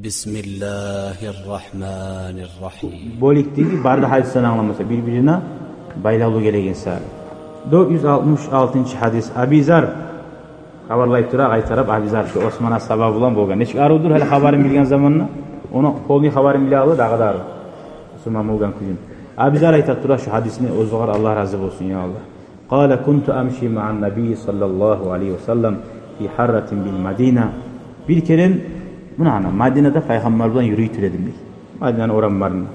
Bismillahirrahmanirrahim. Bolikdeki barda hadisten anlamasa birbirine baylalı gelegen sari. 466 hadis. Abizar habarlayıp tura qaytarıp Abizar şu Osman'a sabah bulan bolgan. Neçik arudur hali habarın bilgen zamanına onu polni habarın bile alı dağı da arı. Osman bolgan kuyun. Abizar aytat tura şu hadisini ozuğar Allah razı olsun ya Allah. Qala kuntu amshi ma'an nabiy sallallahu aleyhi ve sellem fi harratin bil Madina. Bir kere Muna Madine'de Peygamber bilen yürüyüp türedim deyik. Madine'nin oran barına.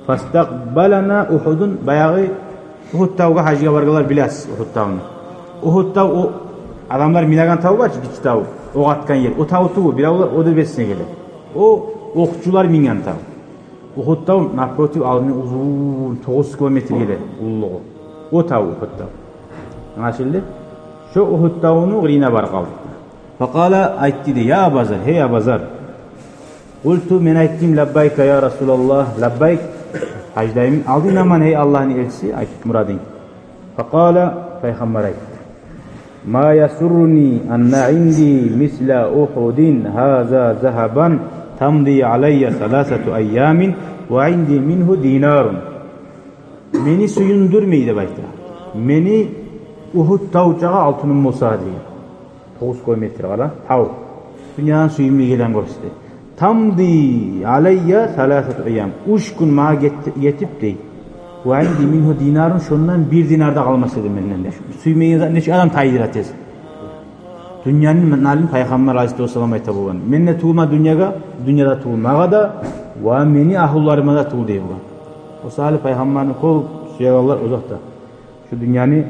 Fastaqbalana Uhud'un bayağı Uhud tağıga hacıga bargalar bilasiz Uhud tağını. Uhud tağı o adamlar minagan tağı var ki kiç tağı. O atkan yer. O tağı tuğu biravlar o da besine gelir. O okçular mingan tağı. Uhud tağı naprotiv alını uzun 9 kilometre gelir ululuğu. O tağı Uhud tağı. Anlaşıldı? Şu Uhud tağını gırina bar kaldı. Fakala aytti de ya Abazar, hey Abazar. Qultu men ayttim labbayka ya Resulallah, labbayk. Hajdayım aldın aman hey Allah'ın elçisi ayttık muradın. Fakala Peygamber aytti. Ma yasurruni anna indi misla Uhudin haza zahaban tamdi alayya salasatu ayyamin ve indi minhu dinarun. Meni suyundurmaydı bayta. Meni Uhud tavcağa altının Musa diye. 9 kilometre kala tav. Dünyanın suyumlu gelen görüstü. Tamdi alayya salasatu ayyam. 3 gün mağa yetip dey. Ve indi minhu dinarun şondan 1 dinarda kalması dedim menden de. Suyumlu neçe adam taydirat ez. Dünyanın nalim Peygamber Aleyhisselam ayta bolgan. Menne tuğma dünyaga, dünyada tuğmaga da ve meni ahullarıma da tuğ dey bolgan. O sahali Peygamber'in kol suyagallar uzakta. Şu dünyanı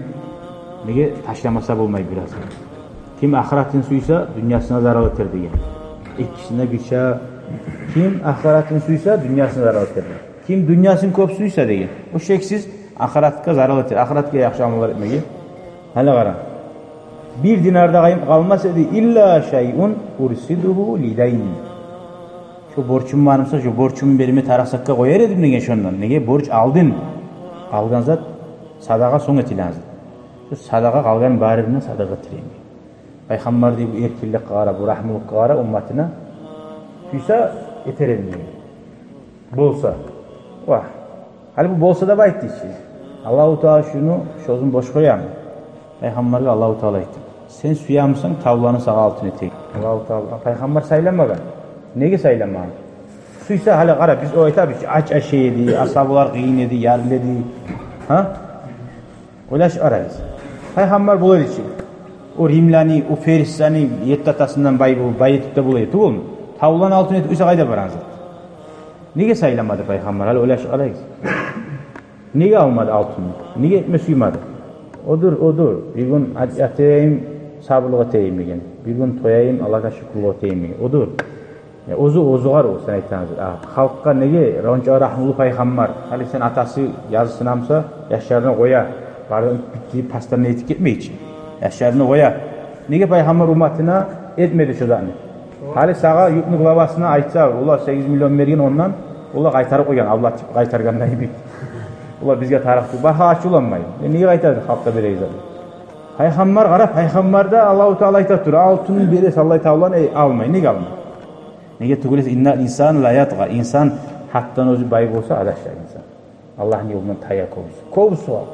nege taşlamasa bolmay biraz. Kim ahiretin suysa dünyasına zarar eter diye. İkisine güça. Kim ahiretin suysa dünyasına zarar eter. Kim dünyasını köp suysa diye. O şeksiz ahiretka zarar eter. Ahiretke yaxşı amallar etmegi. Hala qara. 1 dinarda kalmasa idi illa şey'un ursiduhu lidayn. Şu borçum varmasa şu borçumu berime tarasakka koyar edim degen şondan. Nege borç aldın. Algan zat sadaqa soň etilen. Şu sadaqa kalgan barine sadaqa tireyim. Peygamber diye bu erkillik qara, bu rahmuluk qara ummatına füysa eterim diye. Bolsa. Vah. Hali bu bolsa da bayt deyçi. Allah-u Teala şunu şozun boş koyam. Peygamber'e Allah-u Teala aytdı. Sen suyamsan tavlanı sağa altın eteyim. Allah-u Teala. Peygamber saylanmagan. Nege saylanmagan? Suysa hali qara biz o aytabiz aç şey edi, asablar qiyin edi, yaril edi. Ha? Olaş arayız. Peygamber bular için. O Rimlani, o Feristani yettatasından bayetip de bulaydı oğlum. Tavlan altın etip üse qayda baranız. Nege saylanmadı Peygamber? Hali olaş arayız. Nege almadı altını? Nege etme suymadı? Odur. Bir gün atayım, sabırlık atayım degen. Bir gün toyayım, Allah'a şükürlük atayım degen. Odur. Ozuğar o sen aytanız. Halkka nege ronca rahmulu Peygamber. Hali sen atası yazısınamsa yaşlarına koya. Barın bittiği pastanına etik etmeyi için. Yaşlarını koya. Nege Peygamber ummatına etmedi şu zanı. Hali sağa yüknü glavasına aytsa, ular 8 milyon vergen ondan, ular qaytarıp koygan, Allah qaytargandan gibi. Ular bizge tarafı, baha aç ulanmayın. Nege qaytardı halkta bereyiz abi. Peygamber qara, Peygamber'de Allah-u Teala aytat dur, altının beresi Allah-u Teala'nı almayın, nege almayın? Nege tügülesi, innal insan la yatqa, insan haktan özü bayık olsa adaşlar insan. Allah'ın yolundan taya kovusu al.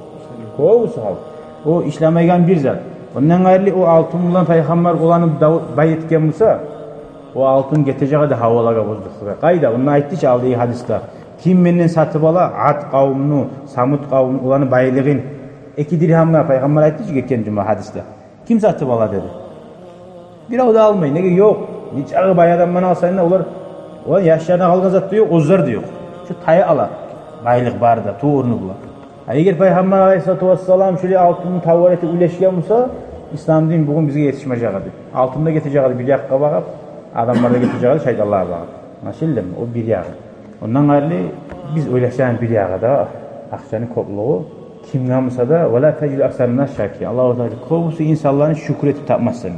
O işlemeyen bir zat. Ondan gayrı o altın bulan Peygamber olanıp bay etken olsa o altın geteceği de havalaga bozduk. Qayda onun aytdı aldığı hadiste. Kim menden satıp ala Ad kavmunu, Samut kavmunu olanı baylığın 2 dirhamga Peygamber aytdı ki geçen cuma hadiste. Kim satıp ala dedi. Bir o da almayın. Nege yok. Hiç ağı bay adamdan alsayın olan yaşlarına kalgan zat diyor, ozlar diyor. Şu tayı ala. Baylık barda, tuğurunu bula. Eğer Peygamber Aleyhisselatü Vesselam şöyle altının tavareti üleşken olsa İslam din bugün bize yetişmeyecekti. Altında getireceği bir yakka bakıp adamlarda getireceği şeytallara bakıp. Nasıl mi? O bir yağı. Ondan gayrı biz öleşen bir yağı da akçanın kopluğu kimden olsa da وَلَا تَجِلْ اَكْسَرِنَا شَاكِيَ Allah-u Teala kobusu insanların şükür etip tapmazsın.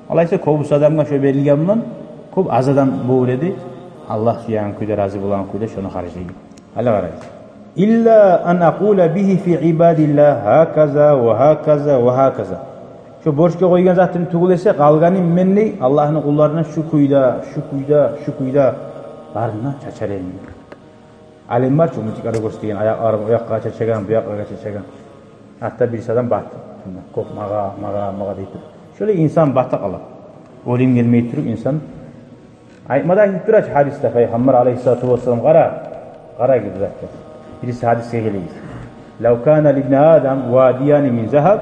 Allah ise kobusu adamla şöyle belirgen bulan kop az adam boğuledi. Allah suyan kuyda razı bulan kuyda şunu harcayın. Allah arayız. İlla an aqula bihi fi ibadillah hakaza ve hakaza ve hakaza. Şu borçga koygan zatın tugul ese kalgani menni Allah'ın kullarına şu kuyda barına çaçarayım. Alim var ki umutları göstergen, ayak ağrım, oyakka çaçagan, bu yakka çaçagan. Hatta birisi adam battı. Kop maga deyip. Şöyle insan battı kalır. Olim gelmeyi turup insan. Aytmada gidip durar hadiste Peygamber aleyhissalatu vesselam qara gibi zaten. Birisi hadise geliyor. Law kana libni Adam vadiyan min zahab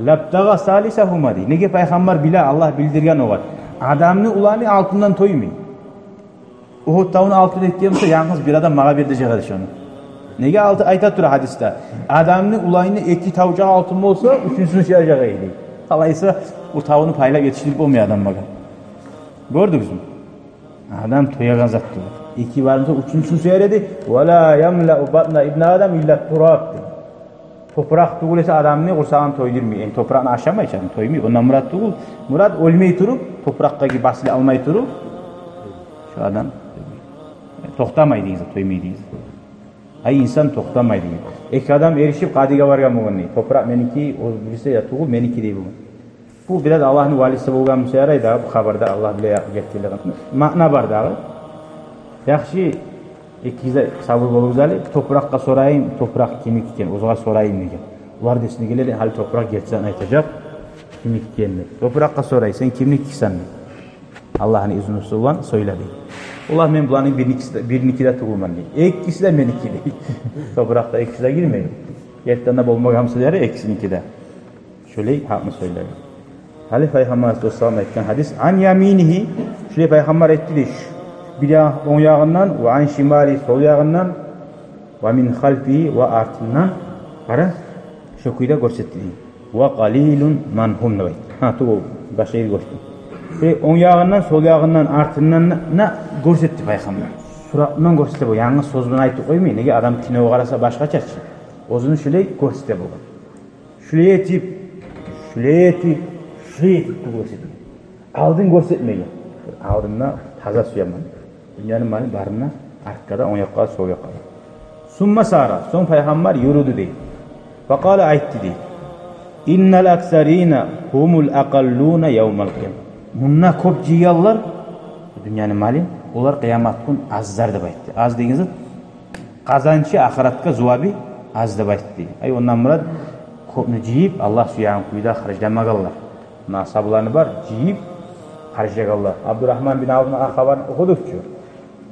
labtaga salisahuma di. Nege Peygamber bile Allah bildirgen o var. Adamni ulanı altından toymuyor. Uhud tağını altına ettiğimse yalnız bir adam mağa bir de cehadiş onu. Nege altı ayta tura hadiste. Adamni ulayını iki tavcağı altın olsa üçüncüsünü çıkacağı iyi. Dolayısıyla o tağını payla yetiştirip olmuyor adam mağa. Gördünüz mü? Adam toyagan zat diyor. İki varımsa üçüncüsünü söyledi. وَلَا يَمْلَأُ بَطْنَ اِبْنَ آدَمْ اِلَّا تُرَابِ. Toprak tuğulese adamını kursağını toydurmuyor. Yani toprağını aşamayı canım toymuyor. Ondan murat tuğul. Murat ölmeyi turup, toprakta gibi basılı almayı turup. Şu adam toxtamaydı insan, toymaydı insan. Hay insan toxtamaydı. İki adam erişip kadıga vargan bugün. Toprak meniki, o birisi ya tuğul meniki değil bugün. Bu biraz Allah'ın valisi bolgan müsayaraydı. Bu haberda Allah bile yetkili. Makna var da. Yaxşı ikize sabır boluguz ali. Toprakka sorayım, toprak kimik eken, ozağa sorayım degen. Ular desine geleli hal toprak geçsen aytacak. Kimik ekenini. Toprakka soray, sen kimlik ikisen mi? Allah'ın izni olan söyledi. Allah men bulanın birnikide tuğulman değil. İkisi de meniki değil. Toprakta ikisi de girmeyin. Yettanda bolmak hamsileri ikisinikide. Şöyle hak mı söyler? Hali Peygamber Aleyhisselam etken hadis an yaminihi şöyle Peygamber etti de bir on yağından ve an şimali sol yağından ve min halfihi ve artından ara şokuyla görsetti. Ve qalilun manhum navayt. Ha tu başayı gösterdi. Ve on yağından sol yağından artından ne görsetti Peygamber. Suratından görsetti bu. Yalnız sözünü aytıp koymayın. Nege adam kinoya qarasa başka çarşı. Ozunu şöyle görsetti bu. Şöyle etip görsetmeyin. Aldın görsetmeyin. Aldığında taza suya mani. Dünyanın mani barına arkada on yakka sol yakka. Summa sara. Son Peygamber yürüdü değil. Fakale aytti değil. İnnel aksarina humul akalluna yevmal kıyam. Bununla kop ciyallar dünyanın mali. Onlar kıyamat gün azlar da baytti. Az deyinizde kazançı ahiratka zuvabi az da baytti. Ay ondan murad kopnu ciyip Allah suyağın kuyuda harcamagallar. Nasablarını var ciyip harcagallar. Abdurrahman bin Avf'ın haberini okuduk diyor.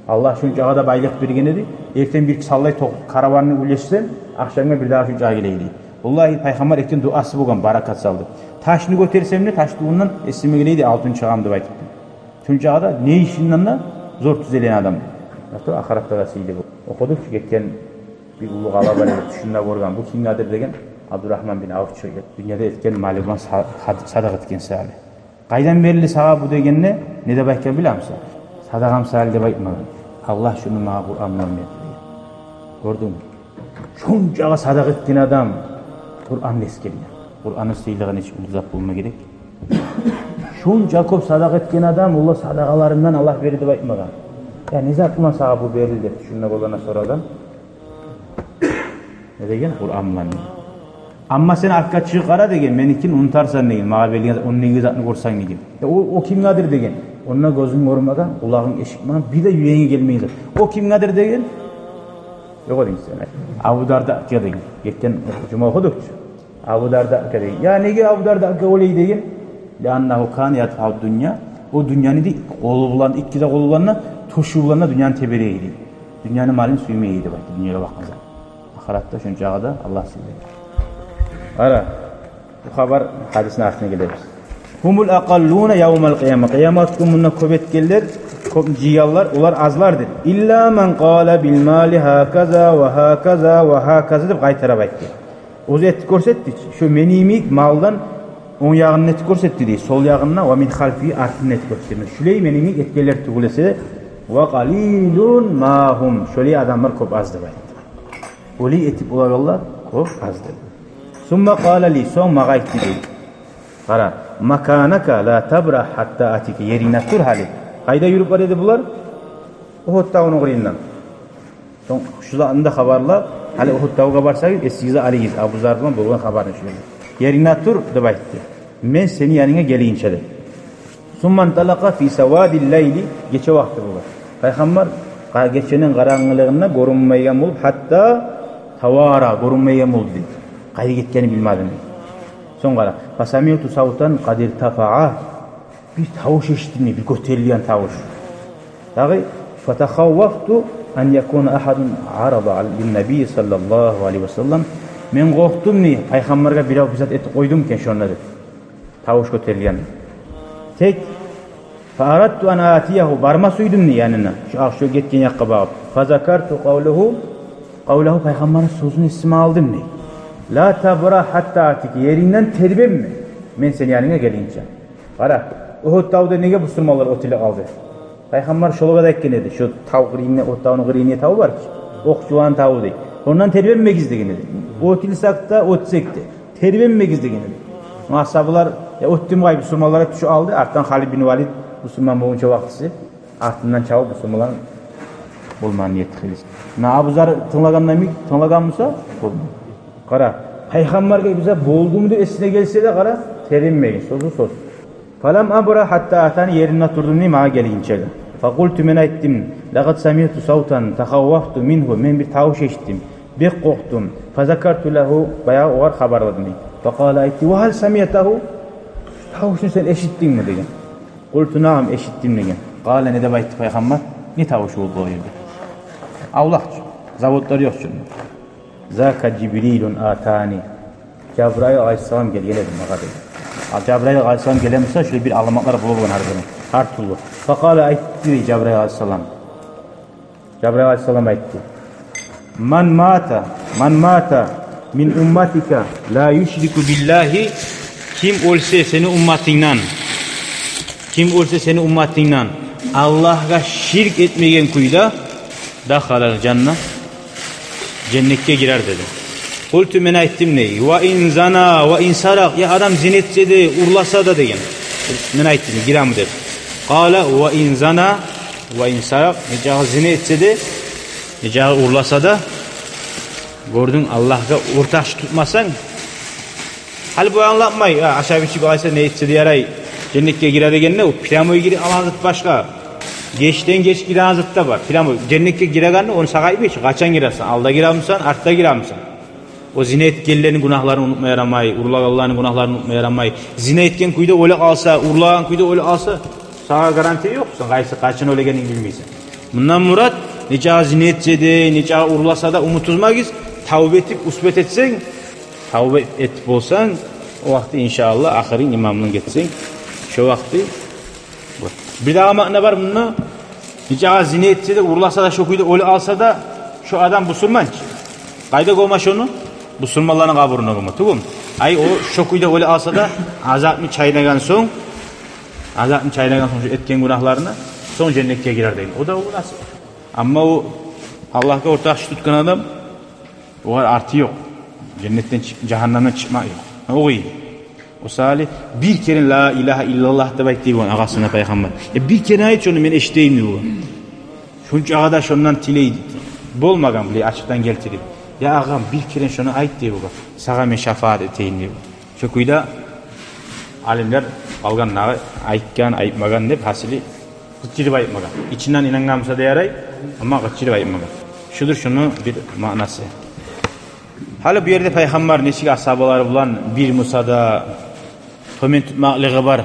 Allah şuncağa da baylık bergen edi. Erten bir sallay karavanını uleşsem akşamda bir daha şuncağa geleydi. Vallahi Peygamber etken duası bolgan barakat saldı. Taşını götürsem ne taştığından esime geleydi altın çağamdı baytıp. Şuncağa da ne işinden de zor tüzelen adam. Hatta ahiratta da seydi bu. Okuduk ki etken bir ulu gala var düşünde borgan. Bu kim nadir degen Abdurrahman bin Avf çıktı. Dünyada etken mali bulan sadaka etken sali. Qaydan berildi sağa bu degenne ne de bayken bilir misin? Sadakam sali de baytmadı. Allah şunu mağa Kur'an'dan verdi. Gördün mü? Şuncağa sadaka etken adam Kur'an eskeriyor. Kur'an'ın sıyılığını hiç uzak bulma gerek. Şunca kop sadaka etken adam Allah sadakalarından Allah verdi baytmadan. Ya ne zatman sağa bu verildi? Şununla bolana soradan. Ne degen? Kur'an'dan. Amma sen arka çıkara degen, menikin unutarsan degen, mağa belgen, onun ne zatını korsan degen. O kim nadir degen? Onunla gözün görmeden, kulağın eşikman, bir de yüreğine gelmeyidir. O kim nadir degen? Yok o deyin sen. Abu Darda akya degen. Geçten cuma okuduk. Abu Darda akya degen. Ya nege Abu Darda akya olay degen? Leannahu kan yatfav dünya. O dünyanın değil, kolu bulan, ikkide kolu bulanına, tuşu bulanına dünyanın tebereye gidiyor. Dünyanın malini suyumaya gidiyor. Dünyaya bakmazlar. Ahiratta şuncağı da Allah sildi. Ara, bu haber hadisin aslına geliriz. Humul aqalluna yevmel kıyama. Kıyamet gününe köbet gelir, ciyallar, onlar azlardır. İlla men qala bil mali hakaza ve hakaza ve hakaza deb qaytarab aytdı. O'zi etib ko'rsatdi. Shu menimik maldan o'ng yog'ini etib ko'rsatdi deydi. Sol yog'ini va min xalfi artini etib ko'rsatdi. Shulay menimik etganlar tug'ilsa va qalilun ma hum. Shulay odamlar ko'p az deb aytdi. O'li etib ular ko'p az dedi. Summa qala li so'ng mag'aytdi deydi. Qara, makanaka la tabrah hatta atika yerina tur hali. Qayda yurib bor edi bular? Uhud tog'ining o'rindan. So'ng shularni xabarlab, hali Uhud tog'iga borsangiz, esingizga olingiz. Abu Zar bilan bo'lgan xabarni shu. Yerina tur deb aytdi. Men seni yaningga keleyincha dedi. Summan talaqa fi sawadil layli, kecha vaqti bo'ldi. Peygamber gecenin karanlığında görünmeyen bulup hatta tavara görünmeyen buldu dedi. Kayı gittiğini bilmedim. Son kara. Fasamiyatu savtan kadir tafa'a. Bir tavuş eşittim, bir gösterilen tavuş. Dağı fatakhavvaftu an yakuna ahadun arada bin nebi sallallahu aleyhi ve sellem. Men korktum ni Peygamber'e bir avizat et koydum ki şunları. Tavuş gösterilen. Tek fa'aradtu an atiyahu barma suydum ni yanına. Şu gitken yakka bağıp. Fazakartu kavlahu Peygamber'in sözünü ismi aldım ni. La tabra hatta atik yerinden terbem mi? Men senin yanına gelince. Kara. Uhud tavda nege bu sırmalar otile aldı. Peygamber şoluğa da ekkenedi. Şu tav gırine, o tavın gırine tavu var ki. Okçuğan tavu değil. Ondan terbem mi gizdegenedi? Otil sakta, ot sekti. Terbem mi gizdegenedi? Ashabılar ottim gayb bu sırmalara tuşu aldı. Arttan Halid bin Valid bu sırman boğunca vaktısı. Artından çavu bu sırmaların olman niyeti kıyız. Abu Zar tınlagan mısa? Olman. Kara. Peygamber'e bize boğuldum diye esine gelse de kara terinmeyin. Söz. Falam abra hatta atani yerine oturdum ni mağa gelince. Fakultu men ettim. Laqad sami'tu sautan takhawwaftu minhu. Men bir tavuş eşittim. Bek korktum. Fazakartu lahu bayağı oğar haberladım. Faqala etti. Ve hal sami'tahu? Tavuşunu sen eşittin mi degen. Kultu naam eşittim degen. Qala ne de baytti Peygamber? Ne tavuş oldu o yerde? Avlakçı. Zavodları yok çünkü. Zaka Cibrilun atani. Cebrail aleyhisselam gelelim mağadı. Cebrail aleyhisselam gelemezse şöyle bir alamatlar bulur harbiden. Her türlü. Fakala etti Cebrail aleyhisselam. Cebrail aleyhisselam etti. Man mata min ummatika la yushriku billahi. Kim ölse seni ummatinden Allah'a şirk etmeyen kuyda dakhalal cennet. Cennete girer dedi. Kultu men ettim ne? Ve in zana ve in sarak. Ya adam zinetse de urlasa da degen. Men ettim girer mi dedi. Kala ve in zana ve in sarak. Necağı zinetse de necağı urlasa da gördün Allah'a ortaş tutmasan hal bu anlatmayı. Aşağı bir çık aysa ne etse de yaray cennete girer degen ne? O plamoyu girer ama başka. Geçten geç giren zıtta var. Cennete giren onu sakayıp geç. Kaçan girersen? Alda girer misin? Artta girer misin? O zina etkenlerin günahlarını unutmaya yaramayı, urlak Allah'ın günahlarını unutmaya yaramayı. Zina etken kuyda öyle alsa, urlagan kuyda öyle alsa, sana garanti yoksun. Kaçın öyle gelin bilmeysen. Bundan murat, neca zina etse de, neca urlasa da umutuzmagiz, tavbe etip, usbet etsen, tavbe etip olsan, o vakti inşallah ahirin imamlığını geçsen, şu vakti, bir daha makna var bununla, neca zina etse de, urlasa da, şu kuyda öyle alsa da, şu adam busulmanç. Kayda koymaş onu, busulmaların kaburuna koyma, tuğum. Ay o şokuyda öyle alsa da, azap mı çaylagan son şu etken günahlarını, son cennete girer değil. O da o nasıl? Ama o, Allah'a ortak tutkan adam, o artı yok. Cennetten, cehennemden çıkma yok. O iyi. O salih, bir kere la ilahe illallah da bayt deyip ağasına Peygamber. Bir kere ait onu ben eşiteyim diyor. Çünkü ağadaş ondan tileydi. Bolmagan bile açıktan geltirip. Ya ağam bir kere şunu ait diyor. Sağa men şefaat eteyim diyor. Şokuyda alimler alganları aytgan, aytmagan deyip hasili gıçırıp aytmagan. İçinden inangamsa da yaray ama gıçırıp aytmagan. Şudur şunu bir manası. Hala bir yerde Peygamber neşik ashabaları bulan bir Musa'da tomen tutmaklığı var.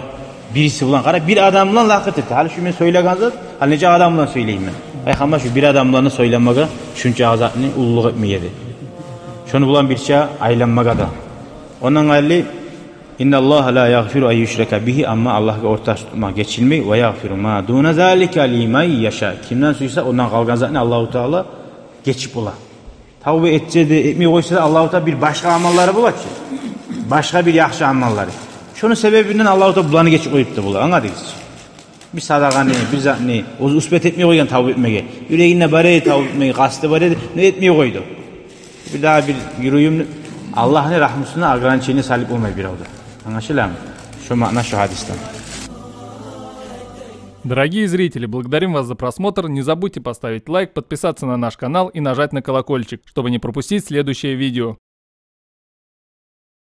Birisi bulan kara bir adamla lakıt etti. Hala şu men söylegan zat, hala nece adamla söyleyeyim ben. Peygamber şu bir adamlarını söylenmeye şunca azatını ulluk etmeyedi. Şunu bulan bir şey aylanmaya da. Ondan gayrı İnnallâhe lâ yagfiru eyyüşreke bihi ama Allah'a ortak tutmak geçilmeyi ve yagfiru ma dûne zâlike limen yaşa. Kimden suysa ondan kalkan zatını Allah-u Teala geçip ola. Tavbe etse de etmeye koysa da Allah-u Teala bir başka amalları bular ki. Başka bir yaxşı amalları. Şunun sebebinden Allah-u Teala bulanı geçip koyup da bular. Anladınız? Bir sadaka ne, bir zat ne, o usbet etmeye koygan tavbe etmeye. Yüreğine bare tavbe etmeye, kastı bare ne etmeye koydu. Bir daha bir yürüyüm Allah'ın rahmetine agrançeliğine salip olmayı bir oldu. Anlaşılır mı? Şu makna şu hadisten. Дорогие зрители, благодарим вас за просмотр. Не забудьте поставить лайк, подписаться на наш канал и нажать на колокольчик, чтобы не пропустить следующее видео.